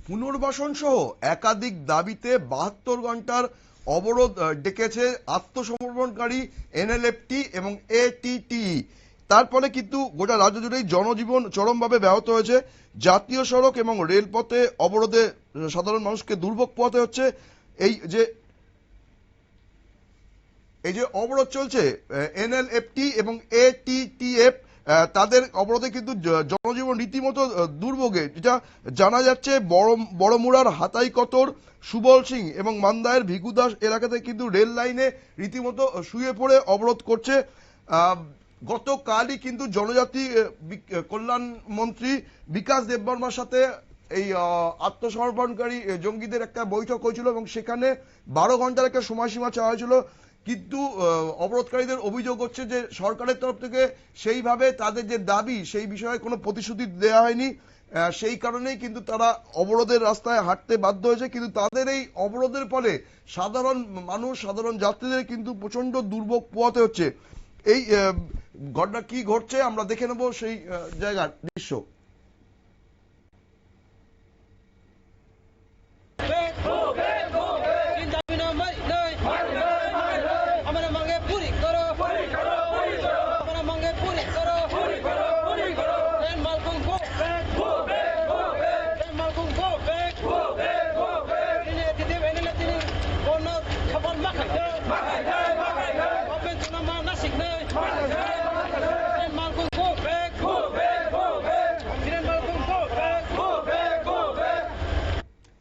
পুনর্বাসন সহ একাধিক দাবিতে 72 ঘন্টার অবরোধ ডেকেছে আত্মসমর্পণকারী এনএলএফটি এবং এটিটিই। তারপরে কিন্তু গোটা রাজ্য জুড়েই জনজীবন চরমভাবে ব্যাহত হয়েছে। জাতীয় সড়ক এবং রেলপথে অবরোধে সাধারণ মানুষকে দুর্ভোগ পোহাতে হচ্ছে। এই যে অবরোধ চলছে এনএলএফটি এবং এটিটিএফ, তাদের অবরোধে কিন্তু জনজীবন রীতিমতো দুর্ভোগে, যেটা জানা যাচ্ছে বড়মুড়ার হাতাইকতর, সুবল সিং এবং মান্দায়ের ভিগুদাস এলাকাতে কিন্তু রেল লাইনে রীতিমতো শুয়ে পড়ে অবরোধ করছে। গতকালই কিন্তু জনজাতি কল্যাণ মন্ত্রী বিকাশ দেববর্মার সাথে এই আত্মসমর্পণকারী জঙ্গিদের একটা বৈঠক হয়েছিল এবং সেখানে 12 ঘন্টার একটা সময়সীমা চাওয়া হয়েছিল। কিন্তু অবরোধকারীদের অভিযোগ হচ্ছে যে সরকারের তরফ থেকে সেইভাবে তাদের যে দাবি সেই বিষয়ে কোনো প্রতিশ্রুতি দেওয়া হয়নি। সেই কারণেই কিন্তু তারা অবরোধের রাস্তায় হাঁটতে বাধ্য হয়েছে। কিন্তু তাদের এই অবরোধের ফলে সাধারণ মানুষ, সাধারণ যাত্রীদের কিন্তু প্রচন্ড দুর্ভোগ পোহাতে হচ্ছে। এই ঘটনা কি ঘটছে আমরা দেখে নেব সেই জায়গার দৃশ্য।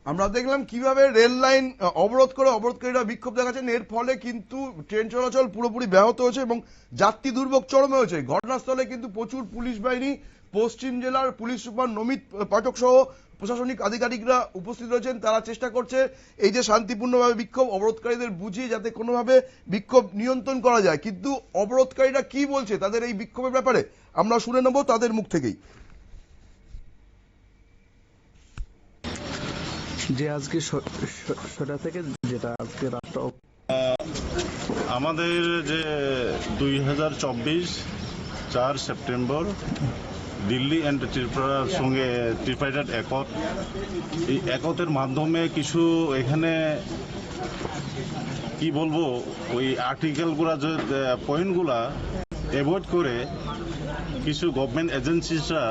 আমরা দেখলাম কিভাবে রেল লাইন অবরোধ করে অবরোধকারীরা বিক্ষোভ দেখাচ্ছেন। এর ফলে কিন্তু ট্রেন চলাচল পুরোপুরি ব্যাহত হয়েছে এবং যাত্রী দুর্ভোগ চরমে হয়েছে। ঘটনাস্থলে কিন্তু প্রচুর পুলিশ বাহিনী, পশ্চিম জেলার পুলিশ সুপার নমিত পাঠক সহ প্রশাসনিক আধিকারিকরা উপস্থিত রয়েছেন। তারা চেষ্টা করছে এই যে শান্তিপূর্ণভাবে বিক্ষোভ, অবরোধকারীদের বুঝিয়ে যাতে কোনোভাবে বিক্ষোভ নিয়ন্ত্রণ করা যায়। কিন্তু অবরোধকারীরা কি বলছে তাদের এই বিক্ষোভের ব্যাপারে আমরা শুনে নেব তাদের মুখ থেকেই। যে আজকে সেটা থেকে যেটা আজকে রাস্তা আমাদের যে 2024 4 সেপ্টেম্বর দিল্লি অ্যান্ড ত্রিপুরার সঙ্গে ট্রিপাইটেড একত, এই একতের মাধ্যমে কিছু এখানে কি বলবো ওই আর্টিকেলগুলা যে পয়েন্টগুলা অ্যাভয়েড করে কিছু গভর্নমেন্ট এজেন্সিসরা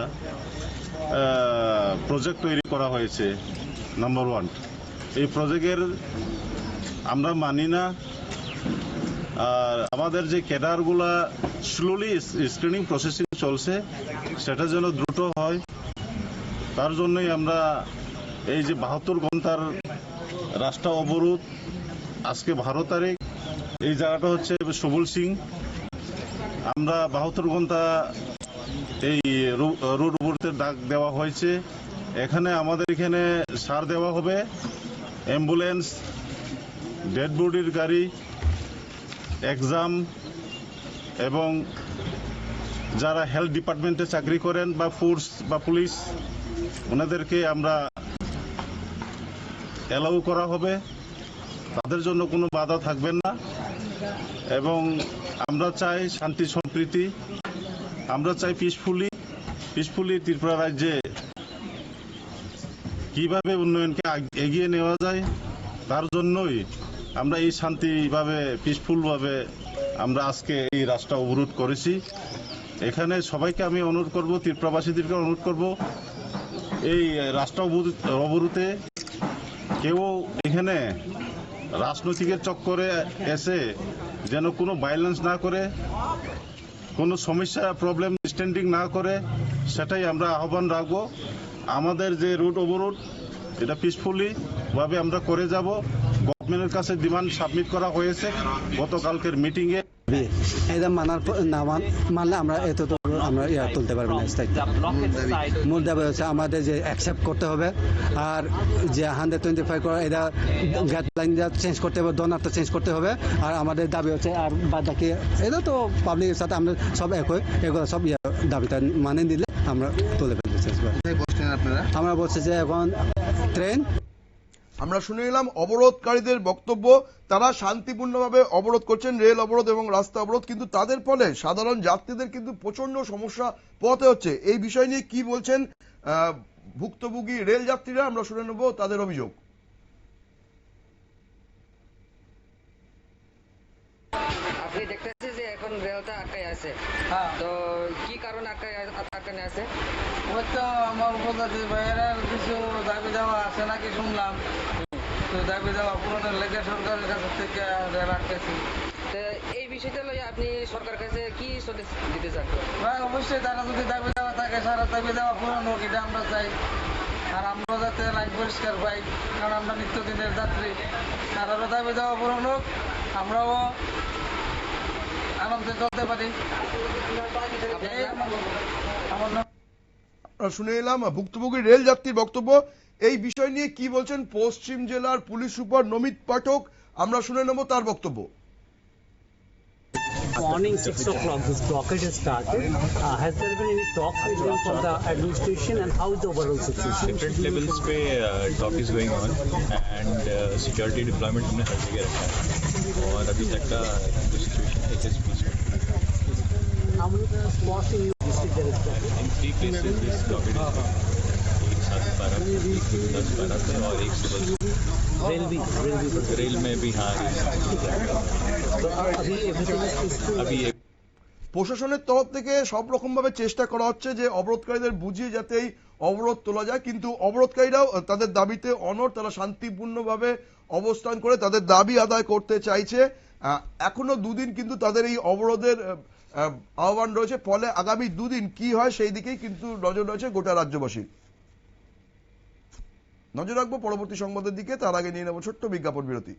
প্রজেক্ট তৈরি করা হয়েছে। নাম্বার 1, এই প্রজেক্টের আমরা মানি না। আর আমাদের যে ক্যাডারগুলা স্লোলি স্ক্রিনিং প্রসেসিং চলছে সেটা যেন দ্রুত হয়, তার জন্যই আমরা এই যে 72 ঘন্টার রাস্তা অবরোধ। আজকে 12 তারিখ, এই জায়গাটা হচ্ছে সুবল সিং। আমরা 72 ঘন্টা এই রোড অবরোধের ডাক দেওয়া হয়েছে। এখানে আমাদের এখানে সার দেওয়া হবে, অ্যাম্বুলেন্স, ডেড বডির গাড়ি, এক্সাম এবং যারা হেলথ ডিপার্টমেন্টে চাকরি করেন বা ফোর্স বা পুলিশ ওনাদেরকে আমরা অ্যালাউ করা হবে। তাদের জন্য কোনো বাধা থাকবে না এবং আমরা চাই শান্তি সম্প্রীতি। আমরা চাই পিসফুলি ত্রিপুরা রাজ্যে কিভাবে উন্নয়নকে এগিয়ে নেওয়া যায়, তার জন্যই আমরা এই শান্তিভাবে পিসফুলভাবে আমরা আজকে এই রাস্তা অবরোধ করেছি। এখানে সবাইকে আমি অনুরোধ করব, ত্রিপুরাবাসীদেরকে অনুরোধ করব, এই রাস্তা অবরোধে কেউ এখানে রাজনৈতিকের চক্করে এসে যেন কোনো ভায়োলেন্স না করে, কোনো সমস্যা প্রবলেম স্ট্যান্ডিং না করে, সেটাই আমরা আহ্বান রাখবো। আমাদের যে রুট অবরোধ এটা পিসফুলি ভাবে আমরা করে যাব। গভর্নমেন্টের কাছে ডিমান্ড সাবমিট করা হয়েছে গতকালকের মিটিংয়ে। এটা মানলে আমরা এতটুকু আমরা তুলতে পারবো না। মূল দাবি হচ্ছে আমাদের যে অ্যাকসেপ্ট করতে হবে, আর যে 125 করা এটা গাইডলাইন চেঞ্জ করতে হবে, ডোনারটা চেঞ্জ করতে হবে। আর আমাদের দাবি হচ্ছে আর বাদ বাকি এটা তো পাবলিকের সাথে আমরা সব একই, এগুলো সব দাবিটা মানে দিলে আমরা তুলে ফেলতে চেষ্টা করি। আমরা বলছি যে এখন ট্রেন। আমরা শুনে নিলাম অবরোধকারীদের বক্তব্য। তারা শান্তিপূর্ণভাবে অবরোধ করছেন, রেল অবরোধ এবং রাস্তা অবরোধ, কিন্তু তাদের ফলে সাধারণ যাত্রীদের কিন্তু প্রচন্ড সমস্যা পোহাতে হচ্ছে। এই বিষয় নিয়ে কি বলছেন ভুক্তভোগী রেল যাত্রীরা, আমরা শুনে নেব তাদের অভিযোগ। আপনি দেখতেছি যে এখন রেলটা আটকায় আছে, তো কি কারণে আটকানে আছে? ওই তো আমার উপজাতি ভাইয়ের কিছু দাবি দেওয়া আছে নাকি শুনলাম, তো দাবি দেওয়া পূরণের লেগে সরকারের কাছ থেকে রেল আটকেছি। তো এই বিষয়টা লইয়া আপনি সরকার কাছে কি সন্দেশ দিতে চান? ভাই অবশ্যই তারা যদি দাবি দেওয়া থাকে সারা দাবি দেওয়া পূরণ হোক, এটা আমরা চাই। আর আমরা যাতে লাইন পরিষ্কার পাই, কারণ আমরা নিত্যদিনের যাত্রী। তারারও দাবি দেওয়া পূরণ হোক, আমরাও আনন্দে চলতে পারি। এই আমার নাম আমরা শুনে এলাম ভুক্তভোগী রেল যাত্রীর বক্তব্য। এই বিষয় নিয়ে কি বলছেন পশ্চিম জেলার পুলিশ সুপার নমিত পাঠক, আমরা শুনে নেব তার বক্তব্য। Morning 6 o'clock, this blockade has started. Has there been any talks between from the administration, and how is the overall situation? Different levels पे talk is going on and security deployment हमने हर जगह रखा है और अभी तक का जो सिचुएशन है it is peaceful. How many spots in your district there is blockade? In 3 places this blockade is एक 7-12 एक 10-12 पे और एक सुबह रेल में भी हाँ तो अभी everything is peaceful. अभी एक প্রশাসনের তরফ থেকে সব রকম ভাবে চেষ্টা করা হচ্ছে যে অবরোধকারীদের বুঝিয়ে যাতে এই অবরোধ তোলা যায়, কিন্তু অবরোধকারীরাও তাদের দাবিতে অনড়, তারা শান্তিপূর্ণভাবে অবস্থান করে তাদের দাবি আদায় করতে চাইছে। এখনো দুদিন কিন্তু তাদের এই অবরোধের আহ্বান রয়েছে, ফলে আগামী দুদিন কি হয় সেই দিকেই কিন্তু নজর রয়েছে গোটা রাজ্যবাসীর। নজর রাখবো পরবর্তী সংবাদের দিকে, তার আগে নিয়ে নেব ছোট্ট বিজ্ঞাপন বিরতি।